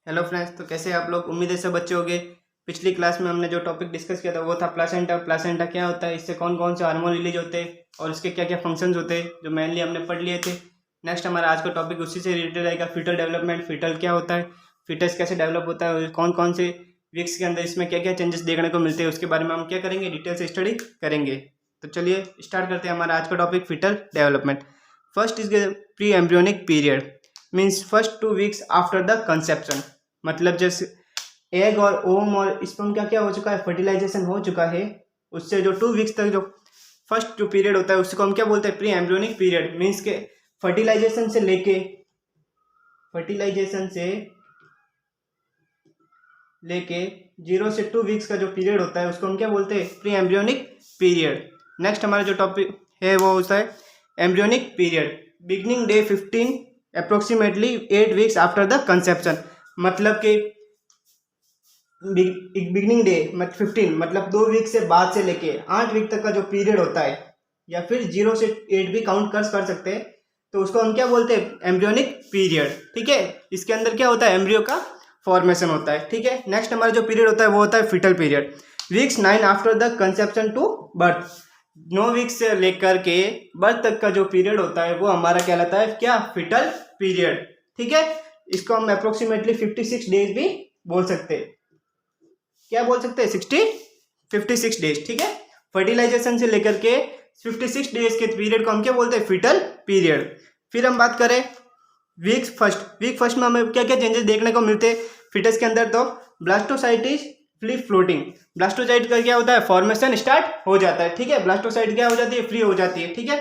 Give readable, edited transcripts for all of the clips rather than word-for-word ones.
Hello friends, तो कैसे हैं आप लोग। उम्मीद है सब अच्छे होंगे। पिछली क्लास में हमने जो टॉपिक डिस्कस किया था वो था प्लासेंटा। प्लासेंटा क्या होता है, इससे कौन कौन से हार्मोन रिलीज होते हैं और इसके क्या क्या फंक्शंस होते हैं, जो मेनली हमने पढ़ लिए थे। नेक्स्ट हमारा आज का टॉपिक उसी से रिलेटेड रहेगा, फीटल डेवलपमेंट। फीटल क्या होता है, फीटस कैसे डेवलप होता है और कौन कौन से वीक्स के अंदर इसमें क्या क्या चेंजेस देखने को मिलते हैं, उसके बारे में हम क्या करेंगे, डिटेल से स्टडी करेंगे। तो चलिए स्टार्ट करते हैं हमारा आज का topic, foetal development. First is pre embryonic period, means first 2 weeks after the conception. मतलब जैसे एग और ओम और स्पर्म का क्या हो चुका है, फर्टिलाइजेशन हो चुका है, उससे जो 2 वीक्स तक जो फर्स्ट जो पीरियड होता है उसको हम क्या बोलते हैं, प्री एम्ब्रियोनिक पीरियड। मीन्स के फर्टिलाइजेशन से लेके 0 से 2 वीक्स का जो पीरियड होता है उसको हम क्या बोलते हैं, प्री एम्ब्रियोनिक पीरियड। नेक्स्ट हमारा जो टॉपिक है वो होता है embryonic period, beginning day 15 approximately 8 weeks after the conception. मतलब कि बिगनिंग डे मतलब 15 मतलब 2 वीक से बाद से लेके 8 वीक तक का जो पीरियड होता है, या फिर 0 से 8 भी काउंट कर सकते हैं, तो उसको हम क्या बोलते हैं, एम्ब्रियोनिक पीरियड। ठीक है, इसके अंदर क्या होता है, एम्ब्रियो का फॉर्मेशन होता है। ठीक है, नेक्स्ट हमारा जो पीरियड होता है वो होता है fetal period, weeks 9 after the conception to birth. 9 weeks से लेकर के बर्थ तक का जो पीरियड होता है वो हमारा कहलाता है क्या, फीटल पीरियड। ठीक है, इसको हम अप्रोक्सीमेटली 56 डेज भी बोल सकते हैं। क्या बोल सकते हैं, 56 डेज। ठीक है, फर्टिलाइजेशन से लेकर के 56 डेज के पीरियड को हम क्या बोलते हैं, फीटल पीरियड। फिर हम बात करें वीक फर्स्ट में हमें क्या क्या चेंजेस देखने को मिलते हैं फिटस के अंदर। तो ब्लास्टोसाइट इज फ्री फ्लोटिंग। ब्लास्टोसाइट का क्या होता है, फॉर्मेशन स्टार्ट हो जाता है। ठीक है, ब्लास्टोसाइट क्या हो जाती है, फ्री हो जाती है। ठीक है,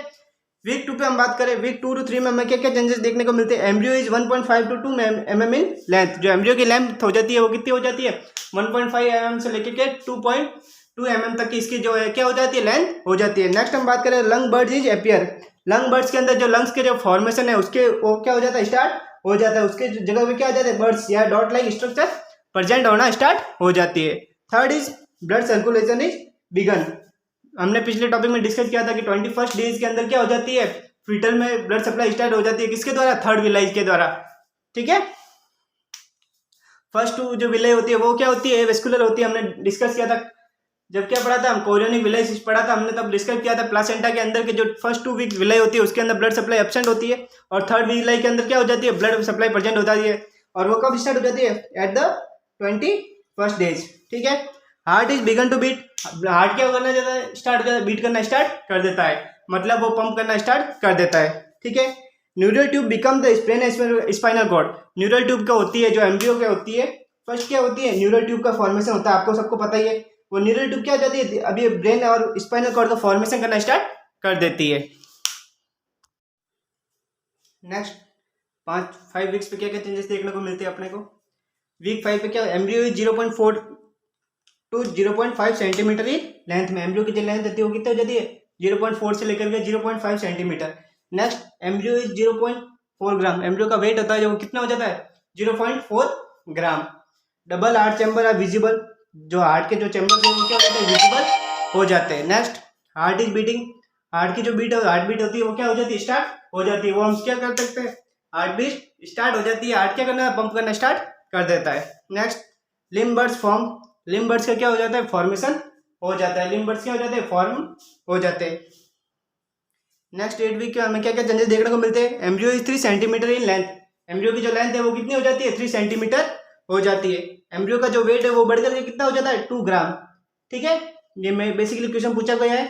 वीक 2 पे हम बात करें, वीक 2 to 3 में हमें क्या क्या चेंजेस देखने को मिलते हैं। Embryo is 1.5 to 2 mm in length. जो एम्ब्रियो की लेंथ हो जाती है वो कितनी हो जाती है, 1.5 mm से लेकर के 2.2 mm तक की इसकी जो है क्या हो जाती है, लेंथ हो जाती है। नेक्स्ट हम बात करें lung birds is appear. Lung birds के अंदर जो लंग्स के जो फॉर्मेशन है उसके वो क्या हो जाता है, स्टार्ट हो जाता है। उसके जगह पे क्या हो जाता है, बर्ड्स या डॉट लाइक स्ट्रक्चर प्रेजेंट होना स्टार्ट हो जाती है। Third is blood circulation is begin. हमने पिछले टॉपिक में डिस्कस किया था कि 21 डेज के अंदर क्या हो जाती है, फीटल में ब्लड सप्लाई स्टार्ट हो जाती है, किसके द्वारा, थर्ड विलाई के द्वारा। ठीक है, फर्स्ट जो विलाई होती है वो क्या होती है, वेस्कुलर होती है। हमने डिस्कस किया था जब क्या पढ़ा था, हम कोरियोनिक विलाई पढ़ा था हमने, तब डिस्कस किया था प्लासेंटा के अंदर के जो फर्स्ट 2 वीक विलाई होती है उसके अंदर ब्लड सप्लाई एब्सेंट होती है, और थर्ड विलाई के अंदर क्या हो जाती है, ब्लड सप्लाई प्रेजेंट हो जाती है। और वो कब स्टार्ट हो जाती है, एट द 21st डेज। ठीक है, heart is begin to beat. Heart क्या करना चाहता है, स्टार्ट बीट करना स्टार्ट कर देता है, मतलब वो पंप करना स्टार्ट कर देता है। ठीक है, neural tube become the spinal cord. Neural tube क्या होती है, जो एम्ब्रियो क्या होती है, फर्स्ट क्या होती है, न्यूरल ट्यूब का फॉर्मेशन होता है, आपको सबको पता ही है। वो न्यूरल ट्यूब क्या हो जाती है, अभी ब्रेन और स्पाइनल कॉर्ड का फॉर्मेशन करना स्टार्ट कर देती है। नेक्स्ट 5 वीक्स पे क्या क्या चेंजेस देखने को मिलते हैं अपने को। वीक 5 पे क्या, embryo 0.4 to 0.5 centimetre he length में। एम्ब्रियो की जो लेंथ होती है वो कितनी हो जाती है, 0.4 से लेकर के 0.5 centimetre. Next embryo is 0.4 gram. Embryo का वेट होता है जो कितना हो जाता है, 0.4 gram. Double heart chamber are visible. जो हार्ट के जो चैम्बर है वो क्या हो जाते हैं, विजिबल हो जाते हैं। Next heart is beating. Heart की जो हार्ट बीट होती है वो क्या हो जाती है, स्टार्ट हो जाती है। वो हम क्या कर सकते हैं, हार्ट बीट स्टार्ट हो जाती है, हार्ट क्या करना है, पंप करना स्टार्ट कर देता है। Next limb birds form. Limb birds का क्या हो जाता है, फॉर्मेशन हो जाता है। लिम्ब बर्ड्स क्या हो जाते हैं, फॉर्म हो जाते हैं। नेक्स्ट 8 वीक के हमें क्या क्या चेंजेस देखने को मिलते हैं। Embryo is 3 centimetre in length. Embryo की जो लेंथ है वो कितनी हो जाती है, 3 सेंटीमीटर हो जाती है। एम्ब्रियो का जो वेट है वो बढ़कर के कितना हो जाता है, 2 ग्राम। ठीक है, ये मैं बेसिकली क्वेश्चन पूछा गया है,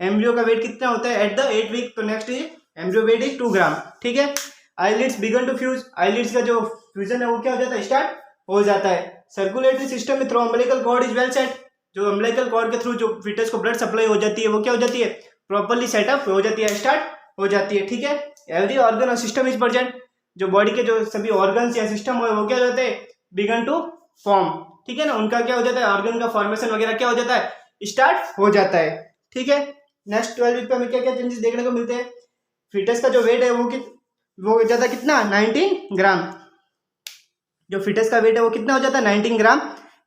एम्ब्रियो का वेट कितना होता है एट द 8 वीक। तो next is embryo weight is 2 gram. ठीक है, eyelids begin to fuse. Eyelids का जो फ्यूजन है वो क्या हो जाता है, स्टार्ट हो जाता है। सर्कुलेटरी सिस्टम में through umbilical cord is well set. जो अम्बिलिकल कॉर्ड के थ्रू जो फीटस को ब्लड सप्लाई हो जाती है वो क्या हो जाती है, प्रॉपर्ली सेटअप हो जाती है, स्टार्ट हो जाती है। ठीक है, एवरी ऑर्गन और सिस्टम इज प्रेजेंट। जो बॉडी के जो सभी ऑर्गन्स या सिस्टम हो वो क्या हो जाते हैं, बिगन टू फॉर्म। ठीक है ना, उनका क्या हो जाता है, ऑर्गन का फॉर्मेशन वगैरह क्या हो जाता है, स्टार्ट हो जाता है। ठीक है, नेक्स्ट 12 वीक पे हमें क्या क्या चेंजेस देखने को मिलते हैं। फीटस का जो वेट है वो जाता है कितना, 19 ग्राम। जो फीटस का वेट है वो कितना हो जाता है, 19 ग्राम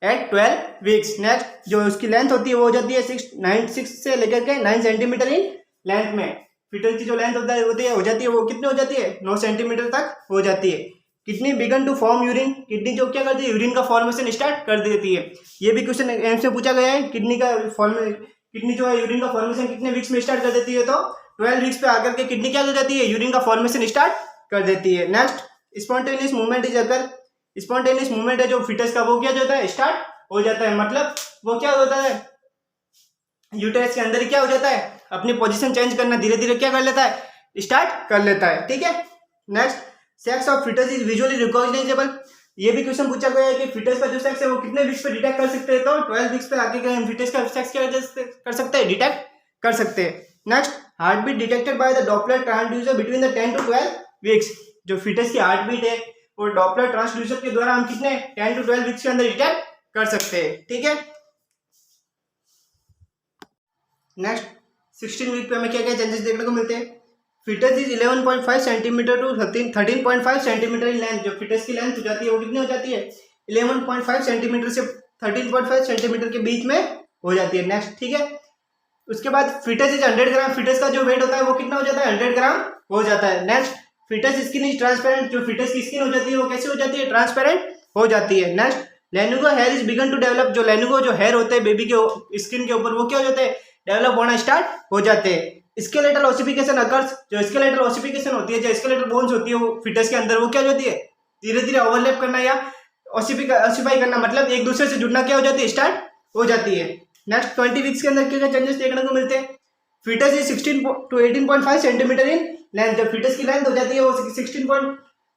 एट 12 वीक्स। नेक्स्ट जो उसकी लेंथ होती है वो हो जाती है 6 से लेकर के 9 सेंटीमीटर इन लेंथ में। फीटस की जो लेंथ होती है हो जाती है वो कितनी हो जाती है, 9 सेंटीमीटर तक हो जाती है। Kidney begin to form urine, kidney जो क्या करती है, यूरिन का फॉर्मेशन स्टार्ट कर देती है। ये भी क्वेश्चन एम्स में पूछा गया है, किडनी जो है यूरिन का फॉर्मेशन कितने वीक्स में स्टार्ट कर देती है, तो 12 वीक्स पे आकर के किडनी क्या कर जाती है, यूरिन का फॉर्मेशन स्टार्ट कर देती है। नेक्स्ट, स्पॉन्टेनियस मूवमेंट इज अगर, स्पॉन्टेनियस मूवमेंट है जो फिटस का, वो क्या जो होता है, स्टार्ट हो जाता है। मतलब वो क्या होता है, यूटेरस के अंदर ही क्या हो जाता है, अपनी पोजीशन चेंज करना धीरे धीरे क्या कर लेता है, स्टार्ट कर लेता है। ठीक है। Next, sex of fetus is visually recognisable. ये भी क्वेश्चन पूछा गया है कि फिटस का जो सेक्स है वो कितने वीक्स पे डिटेक्ट कर सकते हैं, तो 12 वीक्स पे आगे हम फिटस का सेक्स क्या कर सकते हैं, डिटेक्ट कर सकते हैं। Next, heart beat detected by the Doppler transducer between the 10 to 12 weeks. जो फिटस की हार्ट बीट है वो डॉपलर ट्रांसड्यूसर के द्वारा हम कितने 10 to 12 वीक्स के अंदर डिटेक्ट कर सकते हैं। ठीक है। नेक्स्ट, 16 वीक पे हमें क्या क्या चेंजेस देखने को मिलते हैं। Fetus is 11.5 centimetre to 13.5 centimetre in length. जो फिटस की लेंथ हो जाती है वो कितनी हो जाती है, 11.5 सेंटीमीटर से 13.5 सेंटीमीटर के बीच में हो जाती है। नेक्स्ट, ठीक है। उसके बाद फिटस इज 100 ग्राम। फिटस का जो वेट होता है वो कितना हो जाता है, 100 ग्राम हो जाता है। Next, fetus skin is transparent. जो फिटस की स्किन हो जाती है वो कैसे हो जाती है, ट्रांसपेरेंट हो जाती है। Next, lanugo hair is begin to develop. जो लेनुगो जो हेयर होते हैं बेबी के स्किन के ऊपर, वो क्या हो जाते हैं, डेवलप होना स्टार्ट हो जाते हैं। Skeletal ossification occurs. जो स्केलेटल ऑसिफिकेशन होती है, जो स्केलेटल बोन्स होती है वो फिटस के अंदर, वो क्या हो जाती है, धीरे धीरे ओवरलैप करना या ऑसिफाई करना, मतलब एक दूसरे से जुड़ना क्या हो जाती है, स्टार्ट हो जाती है। नेक्स्ट, 20 वीक्स के अंदर क्या क्या चेंजेस देखने को मिलते हैं। Fetus is 16 to 18.5 centimetre in length. जब फिटस की लेंथ हो जाती है वो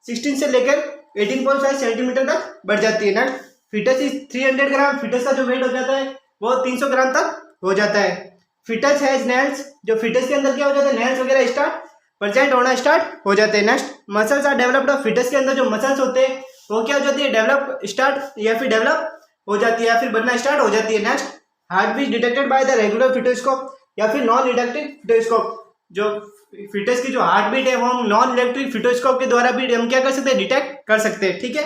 16 से लेकर 18.5 सेंटीमीटर तक बढ़ जाती है। Next, fetus is 300 gram. Fetus का जो वेट हो जाता है वो 300 ग्राम तक हो जाता है। Fetus has nails. जो फिटस के अंदर क्या हो जाता है, नेल्स वगैरह स्टार्ट प्रेजेंट होना स्टार्ट हो जाते हैं। Next, muscles are developed. Fetus के अंदर जो मसल्स होते हैं वो क्या हो जाती है, डेवलप स्टार्ट या फिर डेवलप हो जाती है या फिर बनना स्टार्ट हो जाती है। Next, heart beat detected by the regular fetoscope या फिर नॉन इलेक्ट्रिक फिटोस्कोप। जो फिटस की जो हार्ट बीट है वो हम नॉन इलेक्ट्रिक फिटोस्कोप के द्वारा भी हम क्या कर सकते हैं, डिटेक्ट कर सकते हैं। ठीक है।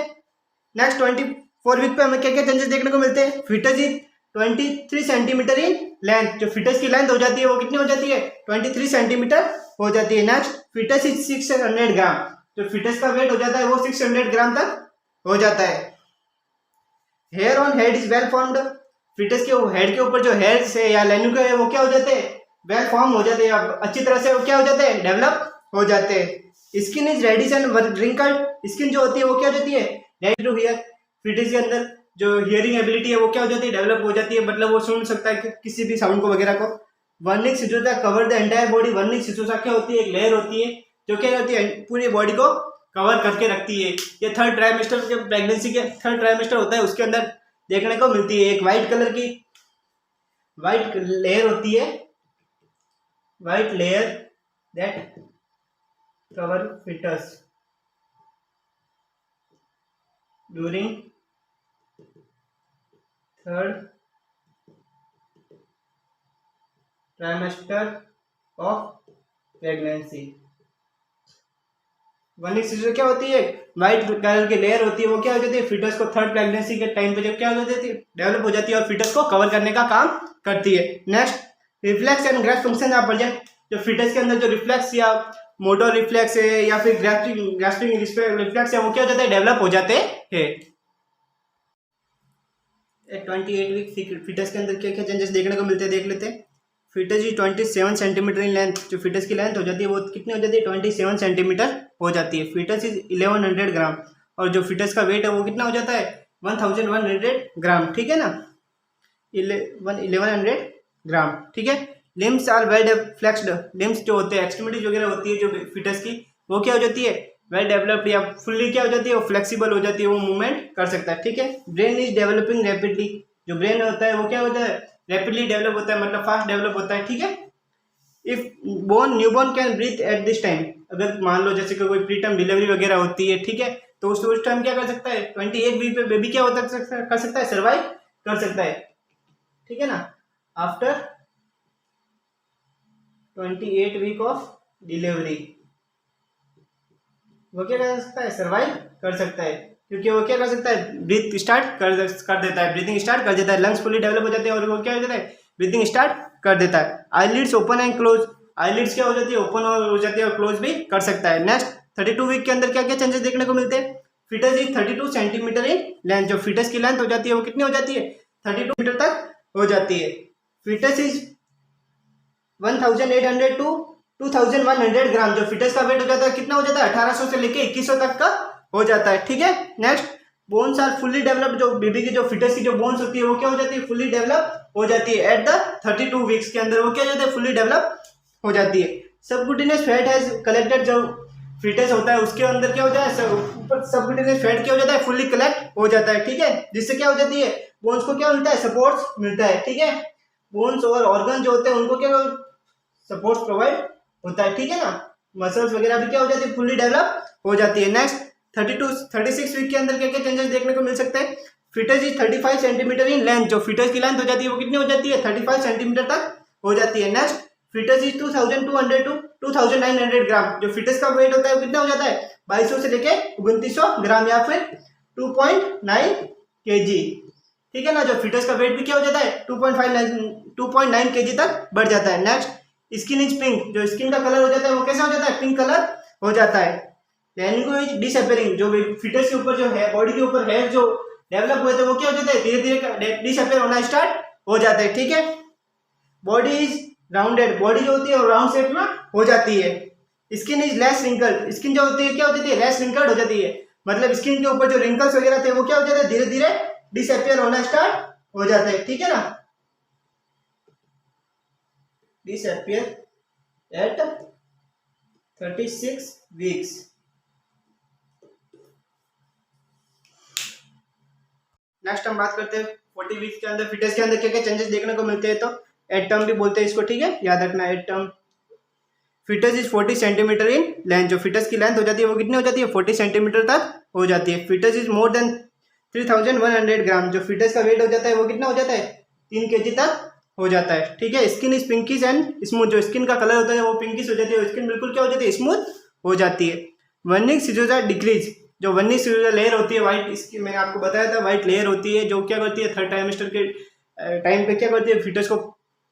नेक्स्ट, 24 वीक पे हमें क्या क्या चेंजेस देखने को मिलते हैं। Fetus is 23 centimetre in length. जो फिटस की लेंथ हो जाती है वो कितनी हो जाती है, 23 सेंटीमीटर हो जाती है। नेक्स्ट, फिटस इज 600 ग्राम। जो फिटस का वेट हो जाता है वो 600 ग्राम तक हो जाता है। Hair on head is well formed. Fetus के हेड के ऊपर जो हेयर्स है या लेनुका है वो क्या हो जाते हैं, वेल फॉर्म हो जाते हैं, अच्छी तरह से वो क्या हो जाते हैं, डेवलप हो जाते हैं। Skin is reddish and wrinkled. Skin जो होती है वो क्या हो जाती है, रेडी टू हियर। फिटस के अंदर जो हियरिंग एबिलिटी है वो क्या हो जाती है, डेवलप हो जाती है, मतलब वो सुन सकता है किसी भी साउंड को वगैरह को। Vernix caseosa cover the entire body. Vernix caseosa क्या होती है, एक लेयर होती है जो क्या होती है, पूरी बॉडी को कवर करके रखती है। ये थर्ड ट्राइमेस्टर के प्रेगनेंसी के थर्ड ट्राइमेस्टर होता है उसके अंदर देखने को मिलती है। एक वाइट कलर की वाइट लेयर होती है, white layer that cover fetus during third trimester of pregnancy. Vernix situation क्या होती है, व्हाइट कलर की लेयर होती है, वो क्या हो जाती है, फिटस को थर्ड प्रेगनेंसी के टाइम पे जब क्या हो जाती है, डेवलप हो जाती है और फिटस को कवर करने का काम करती है। Next, reflex and grasp function of present. जो फिटस के अंदर जो रिफ्लेक्स या मोटर रिफ्लेक्स है या फिर ग्रास्पिंग रिफ्लेक्स है वो क्या हो जाता है, डेवलप हो जाते हैं। 28 वीक फिटस के अंदर क्या क्या चेंजेस देखने को मिलते हैं देख लेते हैं। Fetus is 27 centimetre in length. जो फिटस की लेंथ हो जाती है वो कितनी हो जाती है, 27 सेंटीमीटर हो जाती है। फिटस इज 1100 ग्राम और जो फिटस का वेट है वो कितना हो जाता है, 1100 ग्राम। ठीक है ना, 1100 ग्राम। ठीक है। Limbs are well flexed. Limbs जो होते हैं, एक्सट्रीमिटीज वगैरह होती है जो फिटस की, वो क्या हो जाती है, वेल डेवलप्ड या फुल्ली क्या हो जाती है, वो फ्लेक्सिबल हो जाती है, वो मूवमेंट कर सकता है। ठीक है। Brain is developing rapidly. जो ब्रेन होता है वो क्या होता है, रैपिडली डेवलप होता है, मतलब फास्ट डेवलप होता है। ठीक है। If newborn can breathe at this time. अगर मान लो जैसे कि कोई प्रीटर्म डिलीवरी वगैरह होती है, ठीक है, तो उस टाइम क्या कर सकता है, 28 वीक पे बेबी क्या होता कर सकता है, सर्वाइव कर सकता है। ठीक है ना। आफ्टर 28 वीक ऑफ डिलीवरी वो क्या कर सकता है, सर्वाइव कर सकता है, क्योंकि वो क्या कर सकता है, ब्रीथ स्टार्ट कर देता है, ब्रीथिंग स्टार्ट कर देता है, लंग्स फुली डेवलप हो जाते हैं और वो क्या हो जाता है, ब्रीथिंग स्टार्ट कर देता है। Eyelids open and close. Eyelids क्या हो जाती है, ओपन हो जाती है और क्लोज भी कर सकता है। नेक्स्ट, 32 वीक के अंदर क्या क्या चेंजेस देखने को मिलते हैं। Fetus is 32 centimetre in length, जो फीटस की लेंथ हो जाती है वो कितनी हो जाती है 32 मीटर तक हो जाती है। फीटस इज 1800 टू 2100 ग्राम, जो फीटस का वेट हो जाता है कितना हो जाता है 1800 से लेके 2100 तक का हो जाता है। ठीक है, next bones are fully developed, जो बेबी की जो फीटस की जो बोन्स होती है वो क्या हो जाती है फुल्ली डेवलप हो जाती है एट द 32 वीक्स के अंदर, वो क्या हो जाता है फुल्ली डेवलप हो जाती है। सबक्यूटेनियस फैट हैज कलेक्टेड, जो फीटस होता है उसके अंदर क्या हो जाता है ऊपर सबक्यूटेनियस फैट क्या हो जाता है फुल्ली कलेक्ट हो जाता है। ठीक है, जिससे क्या हो जाती है बोन्स को क्या मिलता है सपोर्ट मिलता है। ठीक है, बोन्स और ऑर्गन जो होते हैं उनको क्या सपोर्ट प्रोवाइड होता है। ठीक है ना, मसल्स वगैरह भी क्या हो जाती है फुल्ली डेवलप हो जाती है। नेक्स्ट 36 वीक के अंदर क्या क्या चेंजेस देखने को मिल सकते हैं। Fetus is 35 centimetre in length, जो फीटस की लेंथ हो जाती है वो कितनी हो जाती है 35 सेंटीमीटर तक हो जाती है। नेक्स्ट फीटस इज 2200 टू 2900 ग्राम, जो फीटस का वेट होता है वो कितना हो जाता है 2200 से लेके 2900 ग्राम या फिर 2.9 kg। ठीक है ना, जो फीटस का वेट भी क्या हो जाता है 2.9 kg तक बढ़ जाता है। नेक्स्ट स्किन इज पिंक, जो स्किन का कलर हो जाता है वो कैसा हो जाता है पिंक कलर हो जाता है। लैनिगो इज डिसअपियरिंग, जो फीटस के ऊपर जो है बॉडी के ऊपर हेयर जो डेवलप हुए थे वो क्या हो जाता है धीरे धीरे डिसअपियर होना स्टार्ट हो जाता है। ठीक है, बॉडी इज राउंडेड, बॉडी जो होती है वो राउंड शेप में हो जाती है। Skin is less wrinkled, skin जो होती है क्या होती है लेस रिंकल्ड हो जाती है, मतलब स्किन के ऊपर जो रिंकल्स वगैरह थे वो क्या हो जाते हैं धीरे धीरे डिसअपियर होना स्टार्ट हो जाते हैं। ठीक है ना, disappear at 36 weeks। नेक्स्ट हम बात करते हैं 40 वीक्स के अंदर फीटस के अंदर क्या क्या चेंजेस देखने को मिलते हैं, तो एट टर्म भी बोलते हैं इसको। ठीक है, याद रखना at term. Fetus is 40 centimetre in length, जो फीटस की लेंथ हो जाती है वो कितनी हो जाती है 40 सेंटीमीटर तक हो जाती है। फीटस इज मोर देन 3100 ग्राम, जो फीटस का वेट हो जाता है वो कितना हो जाता है 3 kg तक हो जाता है। ठीक है, skin is pinkish and smooth, जो स्किन का कलर होता है वो पिंकिश हो जाती है, स्किन बिल्कुल क्या हो जाती है स्मूथ हो जाती है। वर्निंग सिजोजा डिक्रीज, जो वर्निंग सिजोजा लेयर होती है वाइट, इसकी मैंने आपको बताया था वाइट लेयर होती है जो क्या करती है थर्ड ट्राइमेस्टर के टाइम पे क्या करती है फीटस को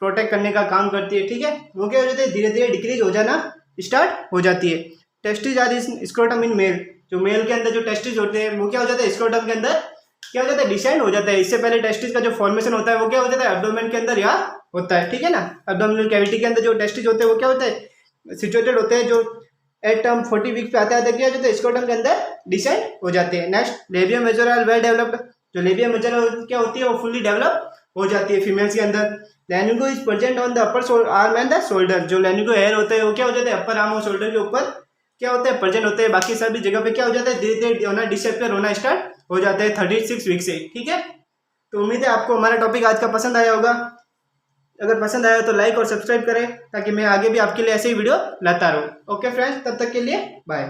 प्रोटेक्ट करने का काम करती है। ठीक है, वो क्या हो जाती है धीरे धीरे डिक्रीज हो जाना स्टार्ट हो जाती है। Testis are scrotum in male, जो मेल के अंदर जो टेस्टिस होते हैं वो क्या हो जाता है स्क्रोटम के अंदर क्या हो जाता है डिसेंड हो जाता है। इससे पहले टेस्टिस का जो फॉर्मेशन होता है वो क्या हो जाता है एब्डोमेन के अंदर या होता है। ठीक है ना, एब्डोमिनल कैविटी के अंदर जो टेस्टिस होते हैं वो क्या होता है सिचुएटेड होते हैं, जो एट टर्म 40 वीक पे आते आते क्या हो जाता है स्क्रोटम के अंदर डिसेंड हो जाते हैं। Next labium major are well developed, जो लेबियम मेजर क्या होती है वो फुल्ली डेवलप हो जाती है फीमेल्स के अंदर। Lanugo is present on the upper arm and the shoulder, जो लैनिगो हेयर होते हैं वो क्या हो जाता है अपर आर्म और शोल्डर के ऊपर क्या होता है प्रेजेंट होते हैं, बाकी सभी जगह पे क्या हो जाता है धीरे धीरे होना डिसअपियर होना स्टार्ट हो जाता है 36 वीक से। ठीक है, तो उम्मीद है आपको हमारा टॉपिक आज का पसंद आया होगा। अगर पसंद आया तो लाइक और सब्सक्राइब करें ताकि मैं आगे भी आपके लिए ऐसे ही वीडियो लाता रहूं। ओके फ्रेंड्स, तब तक के लिए बाय।